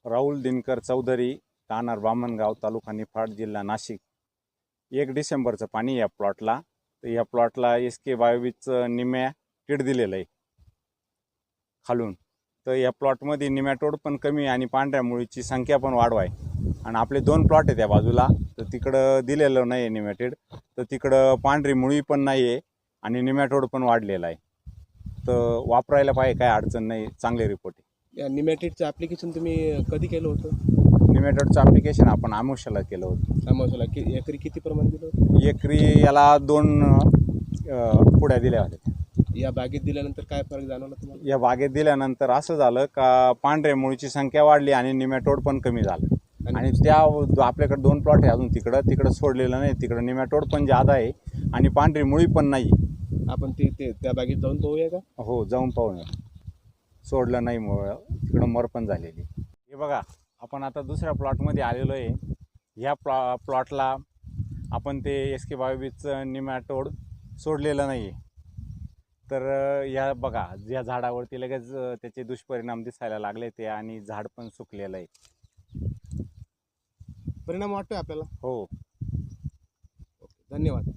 राहुल दिनकर चौधरी, राहणार बामणगाव, तालुका निफाड, जिल्हा नाशिक। 1 डिसेंबरचं पाणी या प्लॉटला. तर या प्लॉटला SK बायोवीजचं निम्या किट दिलेलं आहे खालून. तर या प्लॉटमध्ये निमॅटोड पण कमी आणि पांढऱ्या मुळीची संख्या पण वाढवाय. आणि आपले 2 प्लॉट आहे त्या बाजूला, तर तिकडं दिलेलं नाही आहे निमॅटेड, तर तिकडं पांढरी मुळी पण नाही आहे आणि निमॅटोड पण वाढलेला आहे. तर वापरायला पाहिजे, काय अडचण नाही, चांगले रिपोर्ट आहे. या निमॅटिडचं ॲप्लिकेशन तुम्ही कधी केलं होतं? निमॅटोडचं ॲप्लिकेशन आपण आमुष्याला केलं होतं. आम्हाला एकरी किती प्रमाण दिलं होतं? एकरी याला 2 पुड्या दिल्या होत्या. या बागेत दिल्यानंतर काय फरक जाणवला तुम्हाला? या बागेत दिल्यानंतर असं झालं का पांढऱ्या मुळीची संख्या वाढली आणि निमॅटोड पण कमी झालं. आणि त्या आपल्याकडे 2 प्लॉट आहे अजून, तिकडं सोडलेलं नाही. तिकडं निमॅटोड पण जादा आहे आणि पांढरी मुळी पण नाही. आपण त्या बागेत जाऊन पाहूया का? हो, जाऊन पाहूया. सोडलं नाही मुळं, तिकडं मर पण झालेली. हे बघा, आपण आता दुसऱ्या प्लॉटमध्ये आलेलो आहे. ह्या प्लॉटला आपण ते SK बायोवीजचं निमॅटोड सोडलेलं नाही आहे. तर या बघा, या झाडावरती लगेच त्याचे दुष्परिणाम दिसायला लागले ते, आणि झाड पण सुकलेलं आहे. परिणाम वाटतोय आपल्याला? हो. धन्यवाद.